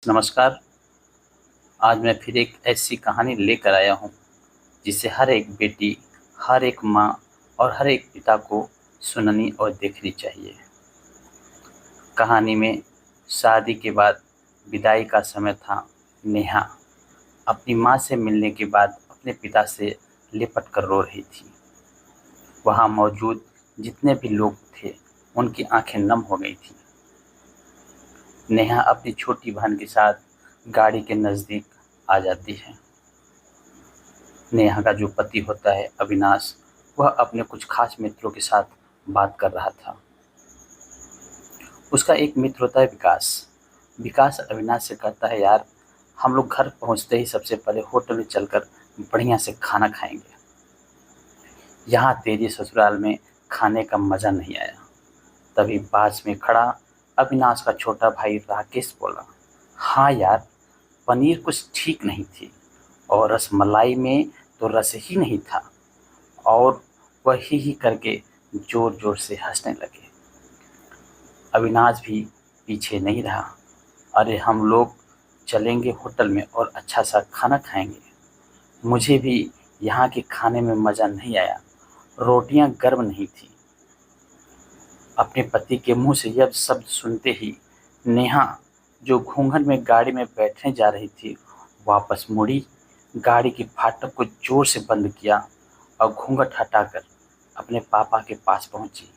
नमस्कार। आज मैं फिर एक ऐसी कहानी लेकर आया हूँ जिसे हर एक बेटी, हर एक माँ और हर एक पिता को सुननी और देखनी चाहिए। कहानी में शादी के बाद विदाई का समय था। नेहा अपनी माँ से मिलने के बाद अपने पिता से लिपट कर रो रही थी। वहाँ मौजूद जितने भी लोग थे उनकी आंखें नम हो गई थीं। नेहा अपनी छोटी बहन के साथ गाड़ी के नज़दीक आ जाती है। नेहा का जो पति होता है अविनाश, वह अपने कुछ खास मित्रों के साथ बात कर रहा था। उसका एक मित्र होता है विकास। विकास अविनाश से कहता है, यार हम लोग घर पहुंचते ही सबसे पहले होटल में चलकर बढ़िया से खाना खाएंगे। यहाँ तेरे ससुराल में खाने का मज़ा नहीं आया। तभी पास में खड़ा अविनाश का छोटा भाई राकेश बोला, हाँ यार, पनीर कुछ ठीक नहीं थी और रसमलाई में तो रस ही नहीं था। और वही ही करके जोर जोर से हंसने लगे। अविनाश भी पीछे नहीं रहा। अरे हम लोग चलेंगे होटल में और अच्छा सा खाना खाएंगे। मुझे भी यहाँ के खाने में मज़ा नहीं आया, रोटियाँ गर्म नहीं थी। अपने पति के मुंह से यह शब्द सुनते ही नेहा, जो घूंघट में गाड़ी में बैठने जा रही थी, वापस मुड़ी, गाड़ी की फाटक को जोर से बंद किया और घूंघट हटाकर अपने पापा के पास पहुंची।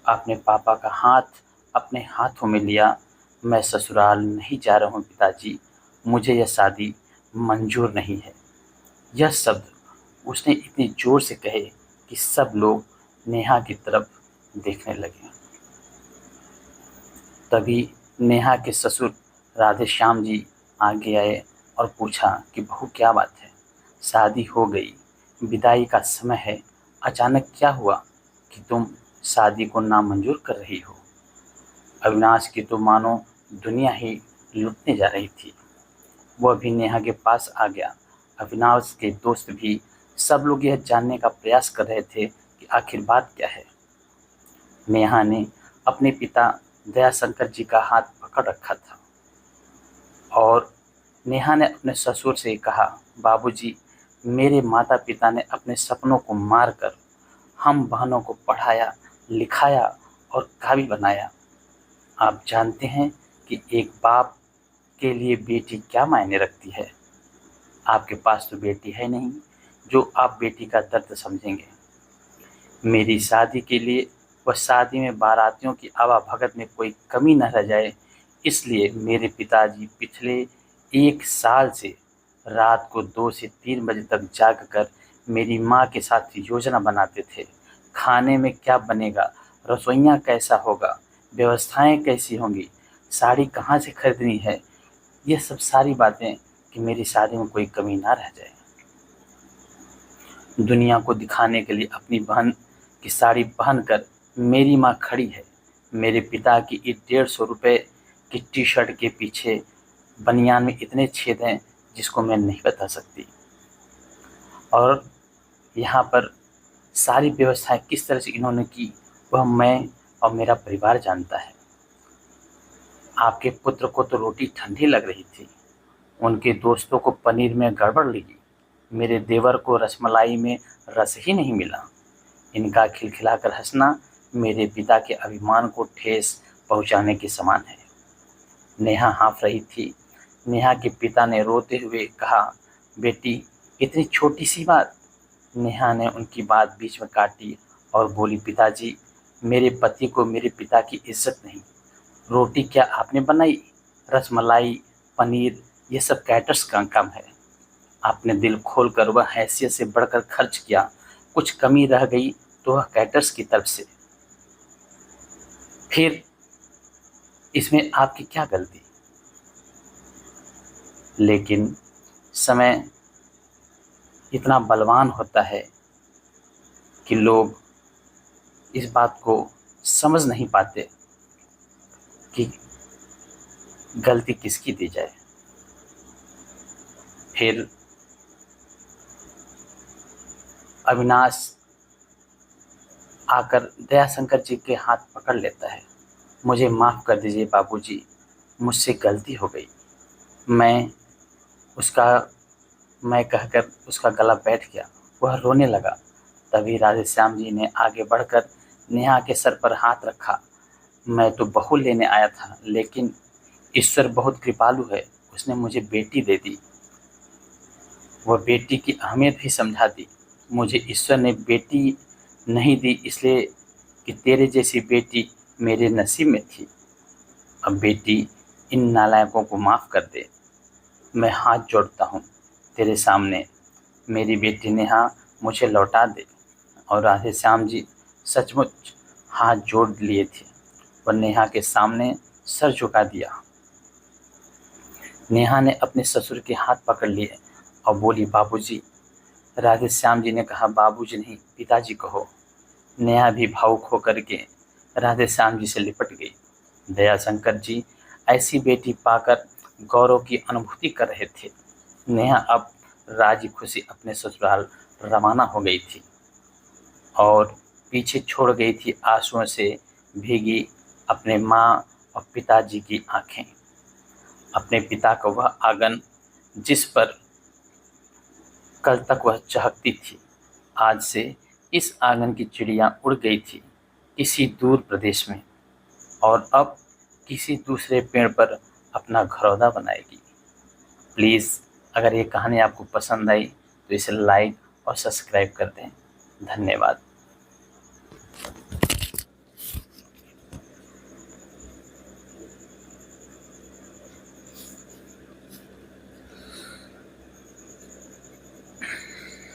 अपने पापा का हाथ अपने हाथों में लिया। मैं ससुराल नहीं जा रहा हूँ पिताजी, मुझे यह शादी मंजूर नहीं है। यह शब्द उसने इतनी जोर से कहे कि सब लोग नेहा की तरफ देखने लगे। तभी नेहा के ससुर राधेश्याम जी आगे आए और पूछा कि बहू क्या बात है, शादी हो गई, विदाई का समय है, अचानक क्या हुआ कि तुम शादी को नामंजूर कर रही हो। अविनाश की तो मानो दुनिया ही लुटने जा रही थी। वह भी नेहा के पास आ गया। अविनाश के दोस्त भी, सब लोग यह जानने का प्रयास कर रहे थे कि आखिर बात क्या है। नेहा ने अपने पिता दयाशंकर जी का हाथ पकड़ रखा था और नेहा ने अपने ससुर से कहा, बाबूजी, मेरे माता पिता ने अपने सपनों को मारकर हम बहनों को पढ़ाया, लिखाया और काबिल बनाया। आप जानते हैं कि एक बाप के लिए बेटी क्या मायने रखती है। आपके पास तो बेटी है नहीं जो आप बेटी का दर्द समझेंगे। मेरी शादी के लिए व शादी में बारातियों की आवाभगत में कोई कमी न रह जाए, इसलिए मेरे पिताजी पिछले 1 साल से रात को 2 से 3 बजे तक जागकर मेरी माँ के साथ योजना बनाते थे। खाने में क्या बनेगा, रसोइयाँ कैसा होगा, व्यवस्थाएं कैसी होंगी, साड़ी कहाँ से खरीदनी है, ये सब सारी बातें कि मेरी शादी में कोई कमी ना रह जाए। दुनिया को दिखाने के लिए अपनी बहन की साड़ी पहनकर मेरी माँ खड़ी है। मेरे पिता की 150 रुपये की टी शर्ट के पीछे बनियान में इतने छेद हैं जिसको मैं नहीं बता सकती। और यहाँ पर सारी व्यवस्थाएं किस तरह से इन्होंने की, वह मैं और मेरा परिवार जानता है। आपके पुत्र को तो रोटी ठंडी लग रही थी, उनके दोस्तों को पनीर में गड़बड़ लगी, मेरे देवर को रसमलाई में रस ही नहीं मिला। इनका खिलखिलाकर हंसना मेरे पिता के अभिमान को ठेस पहुंचाने के समान है। नेहा हाँफ रही थी। नेहा के पिता ने रोते हुए कहा, बेटी, इतनी छोटी सी बात। नेहा ने उनकी बात बीच में काटी और बोली, पिताजी, मेरे पति को मेरे पिता की इज्जत नहीं। रोटी क्या आपने बनाई? रसमलाई, पनीर, ये सब कैटर्स का काम है। आपने दिल खोलकर वह हैसियत से बढ़कर खर्च किया, कुछ कमी रह गई तो वह कैटर्स की तरफ से। फिर इसमें आपकी क्या गलती? लेकिन समय इतना बलवान होता है कि लोग इस बात को समझ नहीं पाते कि गलती किसकी दी जाए। फिर अविनाश आकर दयाशंकर जी के हाथ पकड़ लेता है। मुझे माफ़ कर दीजिए बाबूजी, मुझसे गलती हो गई। मैं उसका मैं कहकर उसका गला बैठ गया। वह रोने लगा। तभी राधेश्याम जी ने आगे बढ़कर नेहा के सर पर हाथ रखा। मैं तो बहू लेने आया था, लेकिन ईश्वर बहुत कृपालु है, उसने मुझे बेटी दे दी। वह बेटी की अहमियत भी समझा दी। मुझे ईश्वर ने बेटी नहीं दी इसलिए कि तेरे जैसी बेटी मेरे नसीब में थी। अब बेटी, इन नालायकों को माफ़ कर दे। मैं हाथ जोड़ता हूँ तेरे सामने, मेरी बेटी नेहा मुझे लौटा दे। और राधेश्याम जी सचमुच हाथ जोड़ लिए थे और नेहा के सामने सर झुका दिया। नेहा ने अपने ससुर के हाथ पकड़ लिए और बोली, बाबूजी। राधेश्याम जी ने कहा, बाबूजी नहीं, पिताजी कहो। नेहा भी भावुक होकर के राधेश्याम जी से लिपट गई। दयाशंकर जी ऐसी बेटी पाकर गौरव की अनुभूति कर रहे थे। नेहा अब राजी खुशी अपने ससुराल रवाना हो गई थी और पीछे छोड़ गई थी आंसुओं से भीगी अपने माँ और पिताजी की आंखें। अपने पिता का वह आंगन जिस पर कल तक वह चहकती थी, आज से इस आंगन की चिड़िया उड़ गई थी किसी दूर प्रदेश में और अब किसी दूसरे पेड़ पर अपना घरौंदा बनाएगी। प्लीज़, अगर ये कहानी आपको पसंद आई तो इसे लाइक और सब्सक्राइब कर दें। धन्यवाद।